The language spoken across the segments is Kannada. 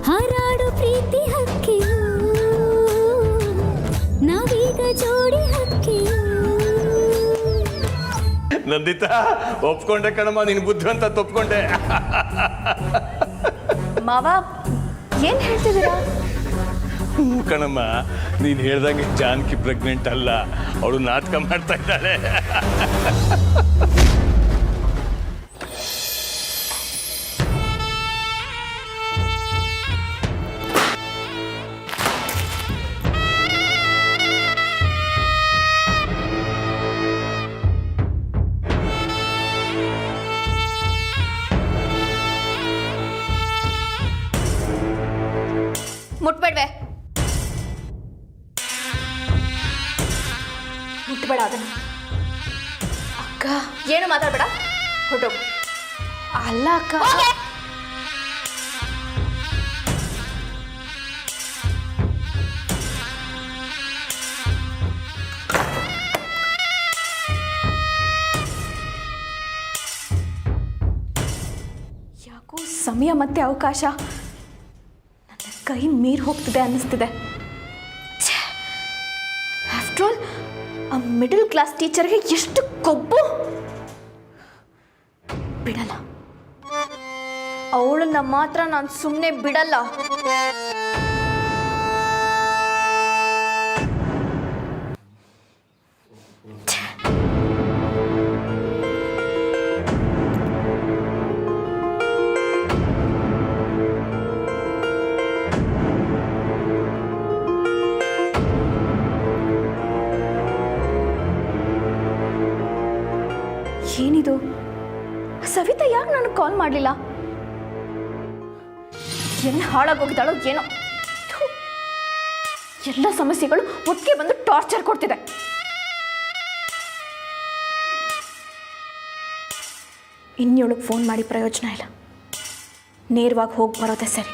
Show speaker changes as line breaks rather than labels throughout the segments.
ಹಾರಾಡು ಪ್ರೀತಿ ಹಕ್ಕಿಯು ನಾವೀಗ ಜೋಡಿ ಹಕ್ಕಿಯು.
ನಂದಿತಾ ಒಪ್ಕೊಂಡೆ ಕಣಮ್ಮ, ನಿನ್ ಬುದ್ಧಿವಂತ ತಪ್ಕೊಂಡೆ.
ಮಾವ ಏನ್ ಹೇಳ್ತಿದ್ದೀರಾ?
ಕಣಮ್ಮ, ನೀನ್ ಹೇಳ್ದಂಗೆ ಜಾನಕಿ ಪ್ರೆಗ್ನೆಂಟ್ ಅಲ್ಲ, ಅವಳು ನಾಟಕ ಮಾಡ್ತಾ ಇದ್ದಾಳೆ.
ಮುಟ್ಬೇಡ್ವೆ, ಮುಟ್ಬೇಡ ಅದನ್ನ. ಅಕ್ಕ ಏನು ಮಾತಾಡ್ಬೇಡ, ಹೊರಟೋಗು. ಅಲ್ಲ ಅಕ್ಕ, ಯಾಕೋ ಸಮಯ ಮತ್ತೆ ಅವಕಾಶ ನನ್ನ ಕೈ ಮೀರಿ ಹೋಗ್ತಿದೆ ಅನ್ನಿಸ್ತಿದೆ. ಆಫ್ಟರ್ ಆಲ್ ಆ ಮಿಡಲ್ ಕ್ಲಾಸ್ ಟೀಚರ್ಗೆ ಎಷ್ಟು ಕೊಬ್ಬು. ಬಿಡಲ್ಲ, ಅವಳನ್ನ ಮಾತ್ರ ನಾನು ಸುಮ್ಮನೆ ಬಿಡಲ್ಲ. ಏನಿದು? ಸವಿತಾ ಯಾಕೆ ನನಗೆ ಕಾಲ್ ಮಾಡಲಿಲ್ಲ? ಎಲ್ಲಿ ಹಾಳಾಗೋಗಿದ್ದಾಳೋ ಏನೋ. ಥು, ಎಲ್ಲ ಸಮಸ್ಯೆಗಳು ಒಟ್ಟಿಗೆ ಬಂದು ಟಾರ್ಚರ್ ಕೊಡ್ತಿದೆ. ಇನ್ನೊಳಗೆ ಫೋನ್ ಮಾಡಿ ಪ್ರಯೋಜನ ಇಲ್ಲ, ನೇರವಾಗಿ ಹೋಗಿ ಬರೋದೇ ಸರಿ.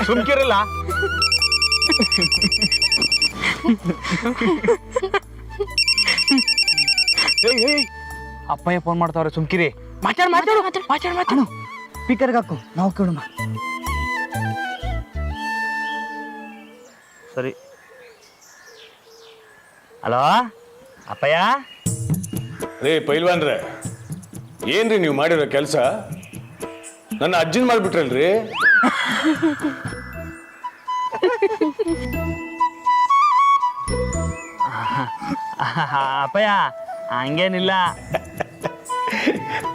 ಸುಮ್ಕಿರಲ್ಲ. ಅಪ್ಪಯ್ಯ ಫೋನ್ ಮಾಡ್ತಾವ್ರೆ, ಸುಮ್ಕಿರಿ. ಮಾತಾಡು ಸ್ಪೀಕರ್ಗೆ ಹಾಕು, ನಾವು ಕೇಳೋಣ. ಸರಿ. ಹಲೋ ಅಪ್ಪಯ್ಯ.
ರೇ ಪೈಲ್ವಾನ್ರೆ, ಏನ್ರಿ ನೀವು ಮಾಡಿರೋ ಕೆಲಸ? ನನ್ನ ಅಜ್ಜಿನ ಮಾಡ್ಬಿಟ್ರಲ್ರಿ.
ಅಪ್ಪಯ್ಯ ಹಂಗೇನಿಲ್ಲ.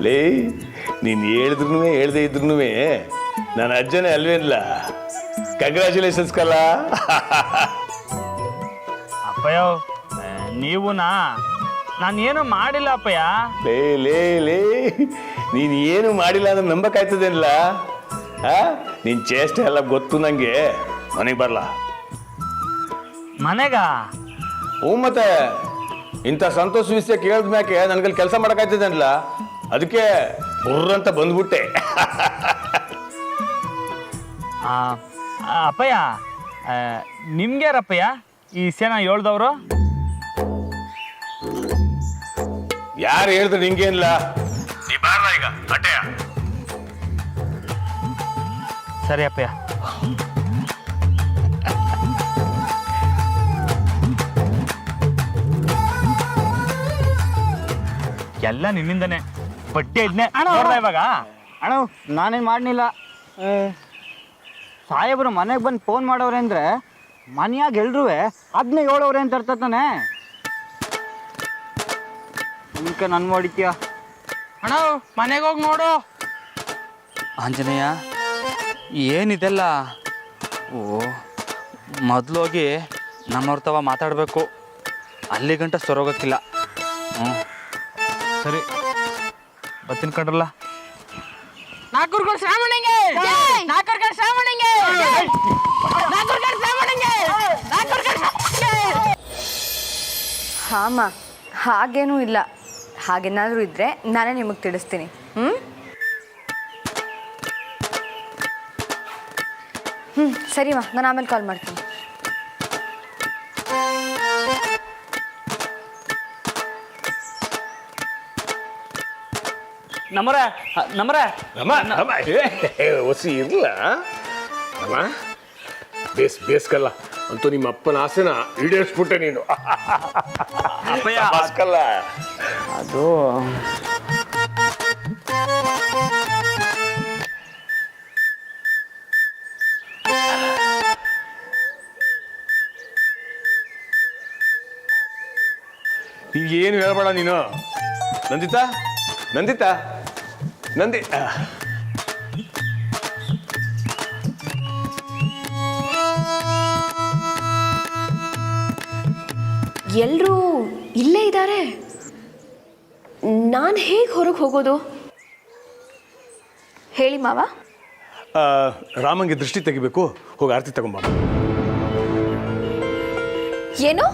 ಲೇ, ನೀನ್ ಹೇಳಿದ್ರು ಹೇಳ್ದೆ ಇದ್ರು ನನ್ನ ಅಜ್ಜನೇ ಅಲ್ವೇನಿಲ್ಲ. ಕಂಗ್ರ್ಯಾಚುಲೇಷನ್ಸ್ ಕಲ್ಲ.
ಅಪ್ಪಯ್ಯ ನೀವುನಾ? ನಾನೇನು ಮಾಡಿಲ್ಲ ಅಪ್ಪಯ್ಯ.
ಲೇ ಲೇ ಲೇ, ನೀನ್ ಏನು ಮಾಡಿಲ್ಲ ಅಂದ್ರೆ ನಂಬಕಾಯ್ತದೇನಿಲ್ಲ. ನಿನ್ ಚೇಷ್ಟೆ ಎಲ್ಲ ಗೊತ್ತು ನಂಗೆ. ಮನೆಗೆ ಬರ್ಲಾ?
ಮನೆಗ?
ಹ್ಞೂ, ಮತ್ತೆ ಇಂಥ ಸಂತೋಷ ವಿಷಯ ಕೇಳಿದ್ಮ್ಯಾಕೆ ನನ್ಗಲ್ಲಿ ಕೆಲಸ ಮಾಡೋಕ್ಕಾಯ್ತದೇನಿಲ್ಲ. ಅದಕ್ಕೆ ಬುರ್ರಂತ ಬಂದ್ಬಿಟ್ಟೆ.
ಅಪ್ಪಯ್ಯ ನಿಮ್ಗ್ಯಾರಪ್ಪಯ್ಯ ಈ ವಿಷಯನ ಹೇಳ್ದವ್ರು?
ಯಾರು ಹೇಳಿದ್ರೆ ನಿಂಗೇನಿಲ್ಲ. ನೀ ಬಾರ ಈಗ ಅಟ್ಟೆಯ.
ಸರಿ ಅಪ್ಪಯ್ಯ. ಎಲ್ಲ ನಿನ್ನಿಂದನೇ. ಬಟ್ಟೆ ಇದ್ನೆ ಇವಾಗ.
ಅಣ್ಣ ನಾನೇನು ಮಾಡಲಿಲ್ಲ. ಸಾಹೇಬರು ಮನೆಗೆ ಬಂದು ಫೋನ್ ಮಾಡೋರೆ ಅಂದರೆ ಮನೆಯಾಗ ಎಲ್ರೂ ಅದನ್ನೇ ಹೇಳೋರೆ ಅಂತ ಅರ್ಥ ತಾನೆ. ಅದಕ್ಕೆ ನನ್ನ ಮಾಡಿದ್ಯಾ
ಅಣ್ಣ? ಮನೆಗೆ ಹೋಗಿ ನೋಡು.
ಆಂಜನೇಯ, ಏನಿದೆಲ್ಲ? ಓ, ಮೊದಲೋಗಿ ನಮ್ಮವ್ರ ತವ ಮಾತಾಡಬೇಕು, ಅಲ್ಲಿ ಗಂಟ ಸೊರೋಗಕ್ಕಿಲ್ಲ.
ಸರಿ ಬರ್ತೀನಿ ಕಣ್ರಲ್ಲ.
ನಾಲ್ಕೂರ್ಗಳು ಶ್ರಾವಣಿಗೆ, ನಾಲ್ಕೂರ್ಗಳು ಶ್ರಾವಣಿಗೆ, ನಾಲ್ಕೂರ್ಗಳು
ಹಾಂ ಹಾಗೇನೂ ಇಲ್ಲ. ಹಾಗೇನಾದರೂ ಇದ್ದರೆ ನಾನೇ ನಿಮಗೆ ತಿಳಿಸ್ತೀನಿ. ಸರಿಮಾ, ನಾನು ಆಮೇಲೆ ಕಾಲ್ ಮಾಡ್ತೀನಿ.
ಹೊಸಿ ಇರ್ಲ ಅಮ್ಮ, ಬೇಸ್ಕಲ್ಲ ಅಂತೂ ನಿಮ್ಮ ಅಪ್ಪನ ಆಸೆನ ಈಡೇರಿಸ್ಬಿಟ್ಟೆ ನೀನು. ಬಾಸ್ಕಲ್ಲ
ಅದು
ಈಗ ಏನು ಹೇಳ್ಬೇಡ ನೀನು. ನಂದಿತಾ ನಂದಿತಾ ನಂದಿ
ಎಲ್ಲರೂ ಇಲ್ಲೇ ಇದ್ದಾರೆ. ನಾನು ಹೇಗೆ ಹೊರಗೆ ಹೋಗೋದು ಹೇಳಿ ಮಾವ?
ರಾಮಂಗೆ ದೃಷ್ಟಿ ತೆಗಿಬೇಕು, ಹೋಗಿ ಆರತಿ ತಗೊಂಬ.
ಏನು?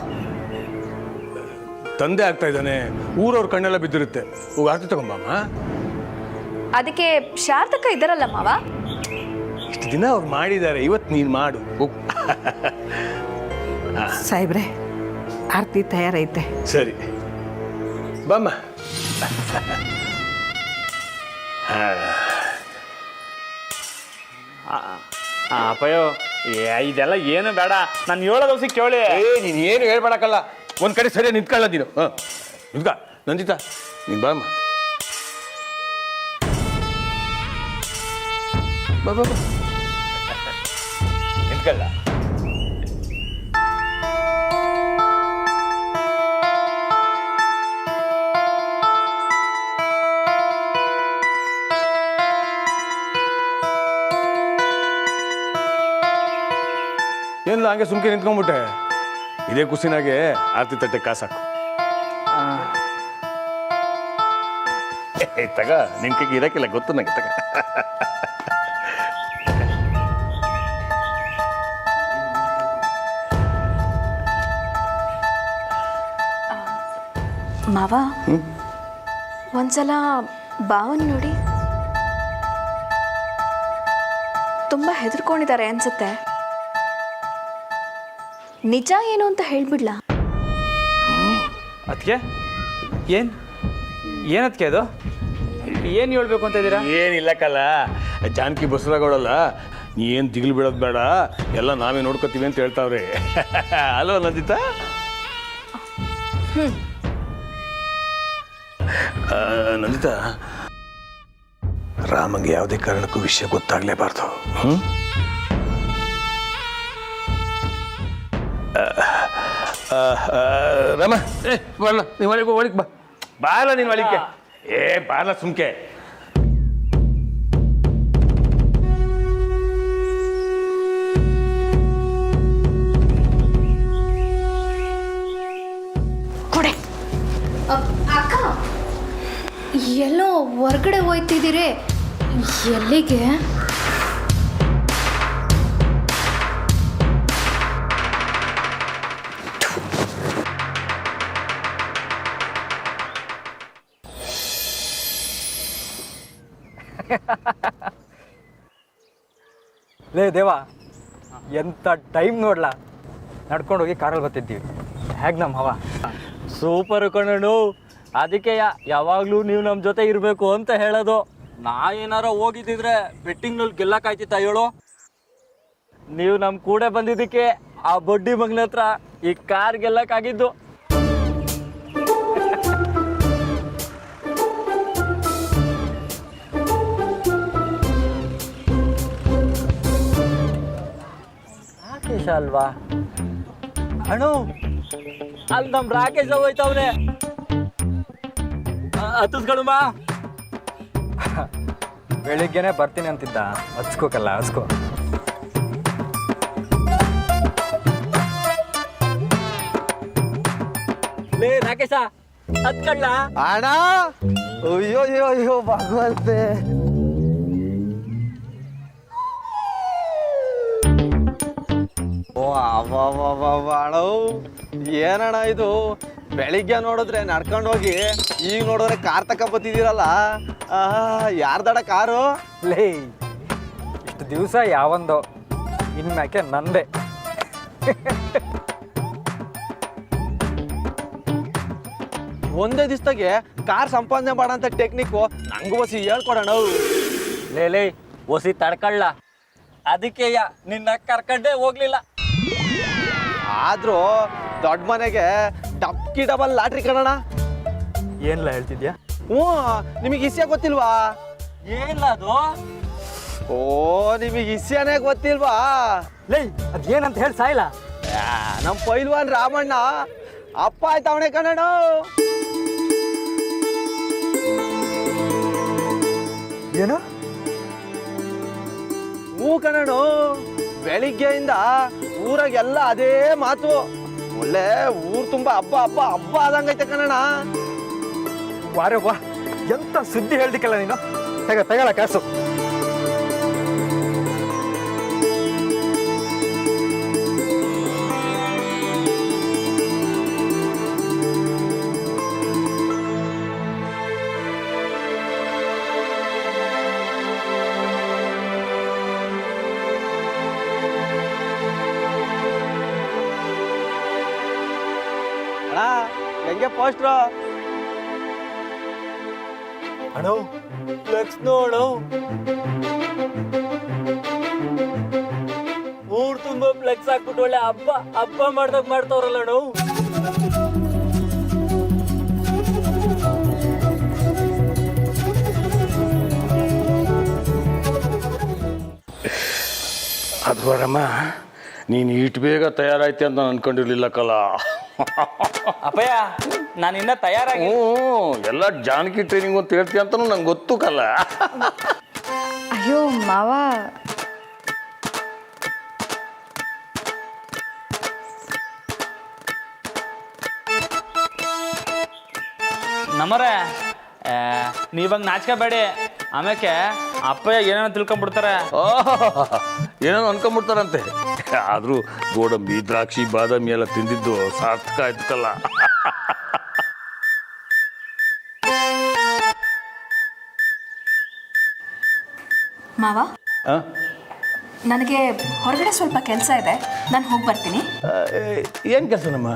ತಂದೆ ಆಗ್ತಾ ಇದ್ದಾನೆ, ಊರವ್ರ ಕಣ್ಣೆಲ್ಲ ಬಿದ್ದಿರುತ್ತೆ, ಹೋಗಿ ಆರತಿ ತಗೊಂಬಮ್ಮ.
ಅದಕ್ಕೆ ಶಾರದಕ್ಕ ಇದ್ದಾರಲ್ಲ ಮಾವ.
ಇಷ್ಟು ದಿನ ಅವ್ರು ಮಾಡಿದ್ದಾರೆ, ಇವತ್ತು ನೀನು ಮಾಡು.
ಸಾಹೇಬ್ರೆ, ಆರತಿ ತಯಾರೈತೆ.
ಸರಿ ಬಮ್ಮ.
ಅಪ್ಪಯ್ಯೋ, ಇದೆಲ್ಲ ಏನು ಬೇಡ, ನಾನು ಹೇಳೋ ದಿವಸ ಕೇಳಿ.
ನೀನು ಏನು ಹೇಳ್ಬೇಡಕ್ಕಲ್ಲ, ಒಂದು ಕಡೆ ಸರಿಯಾಗಿ ನಿಂತ್ಕೊಳ್ಳ ನೀನು. ನಿಂತ್ಕ ನಂದಿತಾ, ನೀನು ಬಾಮ್ಮ. ಬಾ ಬಾ ಬಾ, ನಿಂತ್ಕೊಳ್ಳ. ಏನಿಲ್ಲ, ಹಂಗೆ ಸುಮ್ಕೆ ನಿಂತ್ಕೊಂಡ್ಬಿಟ್ಟೆ. ಇದೇ ಖುಷಿನಾಗೆ ಆರತಿ ತಟ್ಟೆ ಕಾಸಾಕು. ತಗ, ನಿನ್ ಕೈಗೆ ಇರಕ್ಕಿಲ್ಲ ಗೊತ್ತು ನಂಗೆ. ತಗ
ಮಾವ, ಒಂದ್ಸಲ ಬಾವನ್ ನೋಡಿ. ತುಂಬ ಹೆದರ್ಕೊಂಡಿದ್ದಾರೆ ಅನ್ಸುತ್ತೆ. ನಿಜ ಏನು ಅಂತ ಹೇಳ್ಬಿಡ್ಲ?
ಅದಕ್ಕೆ ಏನದಕ್ಕೆ ಅದು? ಏನು ಹೇಳ್ಬೇಕು ಅಂತ ಇದ್ದೀರಾ?
ಏನಿಲ್ಲಕ್ಕಲ್ಲ, ಜಾನಕಿ ಬಸರಾಗೋಳಲ್ಲ, ನೀ ಏನು ದಿಗಿಲು ಬಿಡೋದು ಬೇಡ, ಎಲ್ಲ ನಾವೇ ನೋಡ್ಕೋತೀವಿ ಅಂತ ಹೇಳ್ತಾವ್ರೆ. ಅಲ್ವ ನಂದಿತಾ? ನಂದಿತಾ, ರಾಮಂಗೆ ಯಾವುದೇ ಕಾರಣಕ್ಕೂ ವಿಷಯ ಗೊತ್ತಾಗ್ಲೇಬಾರ್ದು. ರಾಮ, ಬರಲ್ಲ, ನೀವು ಒಳಗೆ ಬಾ. ಬಾಲ ನೀನು ಒಳಗೆ. ಬಾಲ ಸುಮ್ಕೆ.
ಕೊಡೆ. ಅಕ್ಕ, ಎಲ್ಲೋ ಹೊರ್ಗಡೆ ಹೋಯ್ತಿದ್ದೀರಿ, ಎಲ್ಲಿಗೆ?
ಲೇ ದೇವ, ಎಂಥ ಟೈಮ್ ನೋಡ್ಲಾ, ನಡ್ಕೊಂಡೋಗಿ ಕಾರಲ್ಲಿ ಬರ್ತಿದ್ದೀವಿ. ಹೇಗೆ ನಮ್ಮ ಹವ?
ಸೂಪರ್ ಕಣು. ಅದಕ್ಕೆ ಯಾವಾಗಲೂ ನೀವು ನಮ್ಮ ಜೊತೆ ಇರಬೇಕು ಅಂತ ಹೇಳೋದು. ನಾ ಏನಾರ ಹೋಗಿದ್ದಿದ್ರೆ ಬೆಟ್ಟಿಂಗ್ನಲ್ಲಿ ಗೆಲ್ಲಕ್ಕಾಯ್ತಿತ್ತ ಹೇಳು? ನೀವು ನಮ್ಮ ಕೂಡ ಬಂದಿದ್ದಕ್ಕೆ ಆ ಬಡ್ಡಿ ಮಗನ ಹತ್ರ ಈ ಕಾರ್ ಗೆಲ್ಲಕ್ಕಾಗಿದ್ದು. ರಾಕೇಶ ಅಲ್ವಾ ಅಣ್ಣು? ಅಲ್ಲಿ ನಮ್ಮ ರಾಕೇಶ ಹೋಯ್ತವ್ರೆ. ಹತ್ತಿಸ್ಕೊಳುಮ.
ಬೆಳಿಗ್ಗೆನೆ ಬರ್ತೀನಿ ಅಂತಿದ್ದ, ಹಚ್ಕೋಕಲ್ಲ, ಹಚ್ಕೋ.
ಲೇ ರಾಕೇಶ, ಹತ್ಕೊಳ್ಳ
ಅಣ್ಣ. ಅಯ್ಯೋ ಅಯ್ಯೋ ಅಯ್ಯೋ ಭಗವಂತೆ.
ಓ ಅಣ್ಣವು ಏನಣ್ಣ ಇದು ಬೆಳಿಗ್ಗೆ ನೋಡಿದ್ರೆ ನಡ್ಕೊಂಡು ಹೋಗಿ ಈಗ ನೋಡಿದ್ರೆ ಕಾರ್ ತಕ ಬತ್ತಿದ್ದೀರಲ್ಲ ಯಾರ್ದಡ ಕಾರು?
ಲೇ ಇಷ್ಟು ದಿವಸ ಯಾವಂದೋ ಇನ್ಮ್ಯಾಕೆ ನಂದೇ.
ಒಂದೇ ದಿವಸದಾಗೆ ಕಾರ್ ಸಂಪಾದನೆ ಮಾಡಂತ ಟೆಕ್ನಿಕ್ಕು ನಂಗೂ ಹೊಸಿ ಹೇಳ್ಕೊಡೋಣ.
ಲೇ ಒಸಿ ತಡ್ಕಳ್ಳ, ಅದಕ್ಕೆ ನಿನ್ನ ಕರ್ಕೊಂಡೇ ಹೋಗ್ಲಿಲ್ಲ.
ಆದ್ರೂ ದೊಡ್ಡ ಮನೆಗೆ ಟಪ್ಕಿ ಡಬಲ್ ಲಾಟ್ರಿ ಕಣಣ.
ಏನಿಲ್ಲ ಹೇಳ್ತಿದ್ಯಾ?
ಹ್ಞೂ, ನಿಮಗೆ ಇಸ್ಯ ಗೊತ್ತಿಲ್ವಾ?
ಏನಿಲ್ಲ ಅದು?
ಓ, ನಿಮಗೆ ಇಸ್ಯನೇ ಗೊತ್ತಿಲ್ವಾ?
ಲೇ ಅದೇನಂತ ಹೇಳಿ ಸಾಯಿಲ್ಲ.
ನಮ್ಮ ಪೈಲ್ವಾನ್ ರಾಮಣ್ಣ ಅಪ್ಪ ಆಯ್ತವಣೆ ಕಣಣ.
ಏನು?
ಹೂ ಕಣನು, ಬೆಳಿಗ್ಗೆಯಿಂದ ಊರಾಗೆಲ್ಲ ಅದೇ ಮಾತು. ಒಳ್ಳೆ ಊರ್ ತುಂಬಾ ಹಬ್ಬ ಹಬ್ಬ ಹಬ್ಬ ಆದಂಗೈತೆ ಕಣಣ.
ವಾರೆ ವಾ, ಎಂತ ಸುದ್ದಿ ಹೇಳ್ದಿಕ್ಕಲ್ಲ ನೀನು. ತಗಲ ಕಾಸು.
ಹೆಂಗೆ ಪೋಸ್ಟ್ರು?
ಅಣ್ಣ ಫ್ಲೆಕ್ಸ್ ನೋಡು, ಊರ್ ತುಂಬಾ ಫ್ಲೆಕ್ಸ್ ಹಾಕ್ಬಿಟ್ಟು ಒಳ್ಳೆ ಹಬ್ಬ ಮಾಡ್ದಾಗ ಮಾಡ್ತಾವ್ರಲ್ಲ ಅಣ್ಣ.
ಅದು ಬರಮ್ಮ, ನೀನು ಇಟ್ಟು ಬೇಗ ತಯಾರಾಯ್ತೆ ಅಂತ ನಾನು ಅನ್ಕೊಂಡಿರ್ಲಿಲ್ಲ ಕಲ.
ಅಪ್ಪಯ್ಯ ನಾನು ಇನ್ನ ತಯಾರಾಗಿ
ಎಲ್ಲ ಜಾನಕಿ ಟ್ರೈನಿಂಗ್ ಅಂತ ಹೇಳ್ತೀಯ ಅಂತನೂ ನಂಗೆ ಗೊತ್ತು ಕಲ್ಲ.
ಅಯ್ಯೋ ಮಾವ,
ನಮ್ಮರೆ ನೀವಾಗ ನಾಚ್ಕೋಬೇಡಿ, ಆಮೇಲೆ ಅಪ್ಪಯ್ಯ ಏನೇನೋ ತಿಳ್ಕೊಂಡ್ಬಿಡ್ತಾರೆ.
ಏನೋ ಅನ್ಕೊಂಡ್ಬಿಡ್ತಾರಂತೆ. ಆದರೂ ಗೋಡಂಬಿ ದ್ರಾಕ್ಷಿ ಬಾದಾಮಿ ಎಲ್ಲ ತಿಂದಿದ್ದು ಸಾರ್ಥಕ ಆಯ್ತು ಕಲ್ಲ.
ಮಾವ, ನನಗೆ ಹೊರಗಡೆ ಸ್ವಲ್ಪ ಕೆಲಸ ಇದೆ, ನಾನು ಹೋಗಿ ಬರ್ತೀನಿ.
ಏನು ಕೆಲಸ ನಮ್ಮ?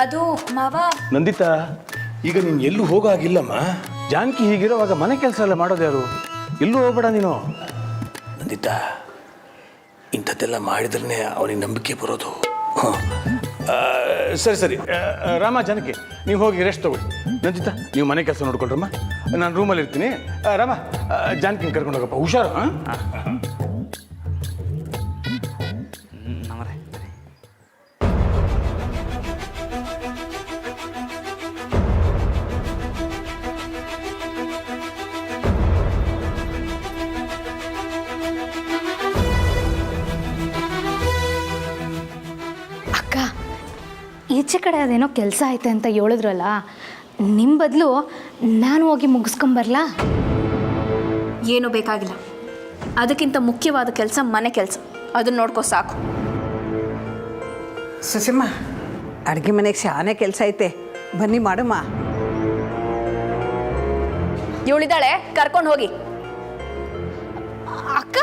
ಅದು ಮಾವ,
ನಂದಿತಾ, ಈಗ ನೀನು ಎಲ್ಲೂ ಹೋಗಾಗಿಲ್ಲಮ್ಮ. ಜಾನಕಿ ಹೀಗಿರೋವಾಗ ಮನೆ ಕೆಲಸ ಎಲ್ಲ ಮಾಡೋದು ಯಾರು? ಎಲ್ಲೂ ಹೋಗ್ಬೇಡ ನೀನು. ನಂದಿತಾ, ಇಂಥದ್ದೆಲ್ಲ ಮಾಡಿದ್ರೇ ಅವನಿಗೆ ನಂಬಿಕೆ ಬರೋದು. ಸರಿ ರಾಮ, ಜಾನಕಿ ನೀವು ಹೋಗಿ ರೆಸ್ಟ್ ತಗೊಳ್ಳಿ. ನಂದಿತಾ, ನೀವು ಮನೆ ಕೆಲಸ ನೋಡ್ಕೊಳ್ರಮ್ಮ, ನಾನು ರೂಮಲ್ಲಿ ಇರ್ತೀನಿ. ರಾಮ, ಜಾನಕಿನ ಕರ್ಕೊಂಡು ಹೋಗಪ್ಪ, ಹುಷಾರು.
ಈಚೆ ಕಡೆ ಅದೇನೋ ಕೆಲಸ ಐತೆ ಅಂತ ಹೇಳಿದ್ರಲ್ಲ, ನಿಮ್ಮ ಬದಲು ನಾನು ಹೋಗಿ ಮುಗಿಸ್ಕೊಂಬರ್ಲಾ? ಏನೂ ಬೇಕಾಗಿಲ್ಲ, ಅದಕ್ಕಿಂತ ಮುಖ್ಯವಾದ ಕೆಲಸ ಮನೆ ಕೆಲಸ, ಅದನ್ನ ನೋಡ್ಕೋ ಸಾಕು.
ಸುಸಿಮ್ಮ, ಅಡುಗೆ ಮನೆಗೆ ಶಾನೆ ಕೆಲಸ ಐತೆ, ಬನ್ನಿ ಮಾಡಮ್ಮ.
ಇವಳಿದ್ದಾಳೆ, ಕರ್ಕೊಂಡು ಹೋಗಿ. ಅಕ್ಕ,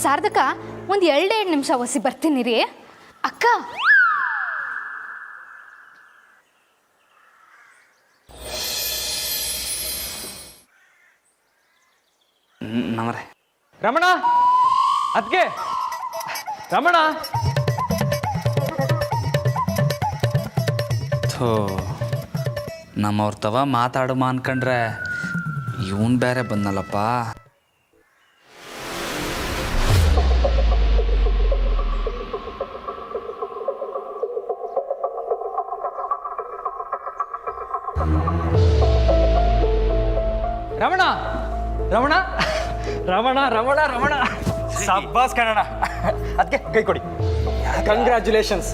ಸಾರ್ಥಕ, ಒಂದು 2 ನಿಮಿಷ ಒಸಿ ಬರ್ತೀನಿ ರೀ. ಅಕ್ಕ,
ನಮರೆ
ರಮಣ, ಅದಕ್ಕೆ ರಮಣ.
ಥೋ, ನಮ್ಮವ್ರ ತವ ಮಾತಾಡಮ್ಮ ಅನ್ಕೊಂಡ್ರೆ ಇವನ್ ಬೇರೆ ಬಂದಲ್ಲಪ್ಪ.
ರಮಣ ರಮಣ ರಮಣ ರಮಣ ರಮಣ ಸಬ್ಬಾಸ್ ಕಣಣ. ಅದಕ್ಕೆ ಕೈ ಕೊಡಿ. ಕಂಗ್ರ್ಯಾಚುಲೇಷನ್ಸ್,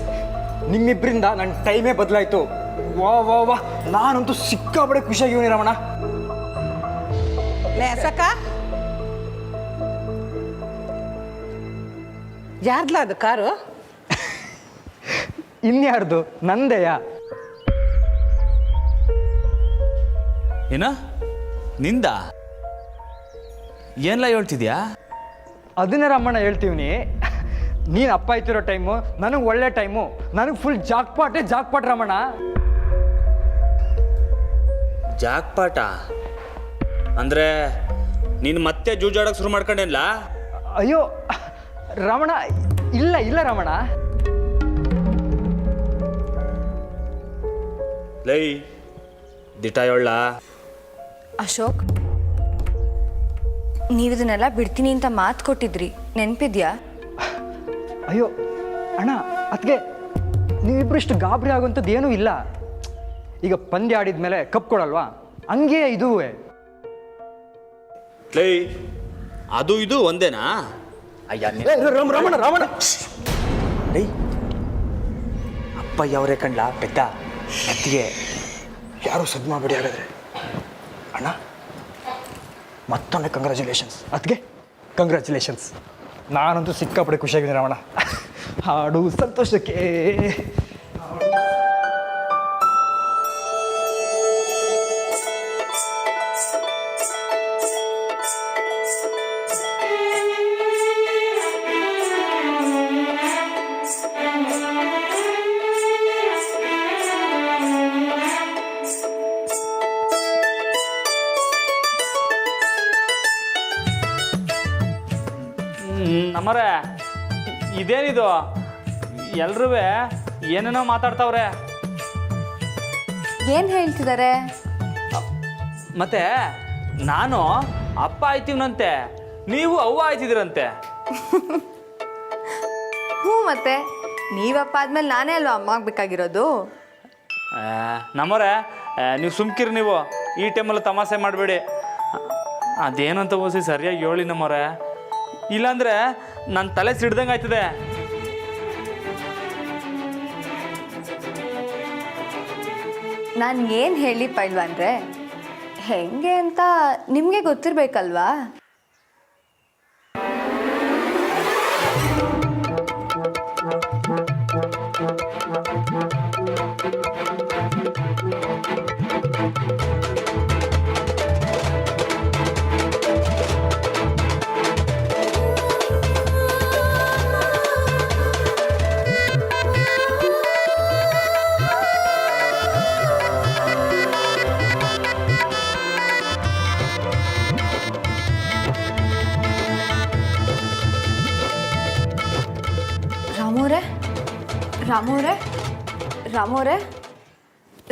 ನಿಮ್ಮಿಬ್ಬರಿಂದ ನನ್ನ ಟೈಮೇ ಬದಲಾಯಿತು. ವಾ ವಾ ವಾ, ನಾನಂತೂ ಸಿಕ್ಕಾಪಡೆ ಖುಷಿಯಾಗಿವನಿ ರಮಣ.
ಲೇ ಅಸಕ, ಯಾರ್ಲ ಅದು ಕಾರು?
ಇನ್ಯಾರ್ದು? ನಂದೆಯ.
ಏನ ನಿಂದ? ಏನ್ಲ ಹೇಳ್ತಿದ್ಯಾ?
ಅದನ್ನೇ ರಮಣ ಹೇಳ್ತೀವಿ. ನೀನು ಅಪ್ಪ ಆಯ್ತಿರೋ ಟೈಮು ನನಗೆ ಒಳ್ಳೆ ಟೈಮು, ನನಗೆ ಫುಲ್ ಜಾಕ್ಪಾಟ್ ರಮಣ.
ಜಾಕ್ಪಾಟ ಅಂದರೆ ನೀನು ಮತ್ತೆ ಜೂಜಾಡೋಕೆ ಶುರು ಮಾಡ್ಕೊಂಡೇನ್ಲ?
ಅಯ್ಯೋ ರಮಣ, ಇಲ್ಲ ರಮಣ.
ಲೈ ದಿಟ ಹೇಳ.
ಅಶೋಕ್, ನೀವು ಇದನ್ನೆಲ್ಲ ಬಿಡ್ತೀನಿ ಅಂತ ಮಾತು ಕೊಟ್ಟಿದ್ರಿ, ನೆನಪಿದ್ಯಾ?
ಅಯ್ಯೋ ಅಣ್ಣ, ಅದಕ್ಕೆ ನೀವಿಬ್ರು ಇಷ್ಟು ಗಾಬರಿ ಆಗುವಂಥದ್ದು ಏನೂ ಇಲ್ಲ. ಈಗ ಪಂದ್ಯ ಆಡಿದ್ಮೇಲೆ ಕಪ್ ಕೊಡಲ್ವಾ, ಹಂಗೆ ಇದೂ.
ಲೈ ಅದು ಇದು ಒಂದೇನಾ?
ರಮಣ
ಡೈ ಅಪ್ಪ ಯಾವರೇ ಕಂಡ್ಲ ಪೆದ್ದ ಅತ್ತಿಗೆ ಯಾರು ಸದ್ ಮಾಡಬೇಡಿ. ಹಾಗಾದ್ರೆ ಅಣ್ಣ ಮತ್ತೊಮ್ಮೆ ಕಂಗ್ರ್ಯಾಚುಲೇಷನ್ಸ್.
ಅದಕ್ಕೆ ಕಂಗ್ರ್ಯಾಚುಲೇಷನ್ಸ್. ನಾನಂತೂ ಸಿಕ್ಕಾಪಡೆ ಖುಷಿಯಾಗಿದ್ದೀನಿ ರಮಣ. ಹಾಡು ಸಂತೋಷಕ್ಕೆ.
ನಮ್ಮರೆ ಇದೇನಿದು? ಎಲ್ರೂ ಏನೇನೋ ಮಾತಾಡ್ತಾವ್ರೆ.
ಏನು ಹೇಳ್ತಿದ್ದಾರೆ?
ಮತ್ತೆ ನಾನು ಅಪ್ಪ ಆಯ್ತೀವನಂತೆ, ನೀವು ಅವ್ವ ಆಯ್ತಿದ್ದೀರಂತೆ.
ಹ್ಞೂ, ಮತ್ತೆ ನೀವಪ್ಪ ಆದ್ಮೇಲೆ ನಾನೇ ಅಲ್ವಾ ಅಮ್ಮ ಆಗ್ಬೇಕಾಗಿರೋದು?
ನಮ್ಮರೆ ನೀವು ಸುಮ್ಕಿರಿ. ನೀವು ಈ ಟೈಮಲ್ಲಿ ತಮಾಷೆ ಮಾಡಬೇಡಿ. ಅದೇನಂತ ಓಸಿ ಸರಿಯಾಗಿ ಹೇಳಿ ನಮ್ಮರೆ, ಇಲ್ಲಾಂದ್ರೆ ನನ್ನ ತಲೆ ಸಿಡ್ದಂಗೆ ಆಯ್ತದೆ.
ನಾನು ಏನು ಹೇಳಿ ಪೈಲ್ವಾನ್ರೆ, ಹೆಂಗೆ ಅಂತ ನಿಮಗೆ ಗೊತ್ತಿರಬೇಕಲ್ವಾ?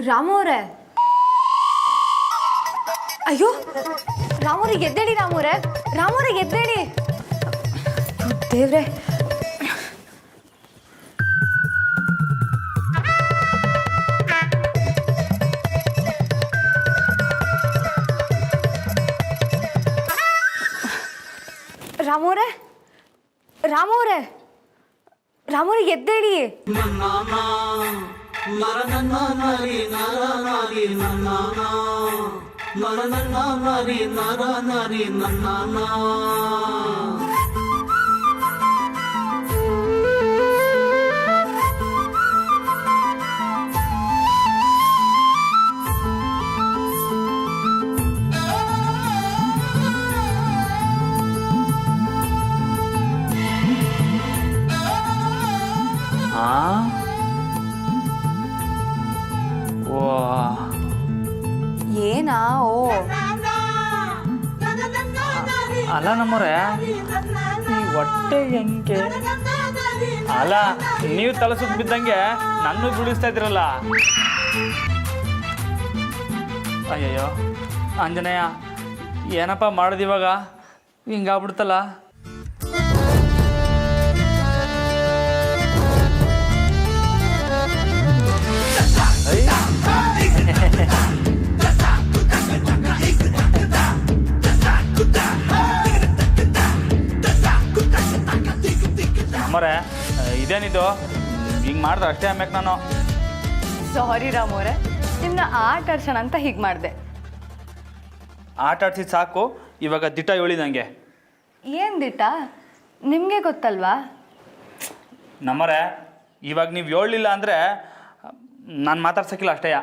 ರಾಮೋರೆ, ಅಯ್ಯೋ ರಾಮೋರಿಗೆ ಎದ್ದೇಳಿ, ರಾಮೋರಿಗೆ ಎದ್ದೇಳಿ. ದೇವ್ರೆ, ರಾಮೋರಿಗೆ ಎದ್ದೇಳಿ. ಏನಾ? ಓ
ಅಲ್ಲ ನಮ್ಮರೆ, ಈ ಹೊಟ್ಟೆ ಹೆಂಗೆ? ಅಲ್ಲ, ನೀವು ತಲೆ ಸುತ್ತ ಬಿದ್ದಂಗೆ ನನ್ನ ಬಿಡಿಸ್ತಾ ಇದ್ರಲ್ಲ. ಅಯ್ಯಯ್ಯೋ ಆಂಜನೇಯ, ಏನಪ್ಪ ಮಾಡೋದಿವಾಗ? ಹಿಂಗಾಗ್ಬಿಡ್ತಲ್ಲ. ನಮ್ಮರೆ ಇದೇನಿದು? ಹಿಂಗೆ ಮಾಡಿದ್ರೆ ಅಷ್ಟೇ ಆಮ್ಯಾಕೆ ನಾನು.
ಸಾರಿ ರಾಮೋರೆ, ನಿಮ್ಮನ್ನ ಆಟ ಆಡ್ಸೋಣ ಅಂತ ಹೀಗೆ ಮಾಡಿದೆ.
ಆಟ ಆಡ್ಸಿದ್ದು ಸಾಕು, ಇವಾಗ ದಿಟ ಹೇಳಿ ನನಗೆ.
ಏನು ದಿಟ? ನಿಮಗೆ ಗೊತ್ತಲ್ವಾ?
ನಮ್ಮರೆ ಇವಾಗ ನೀವು ಹೇಳಲಿಲ್ಲ ಅಂದರೆ ನಾನು ಮಾತಾಡ್ಸೋಕ್ಕಿಲ್ಲ ಅಷ್ಟೇಯ.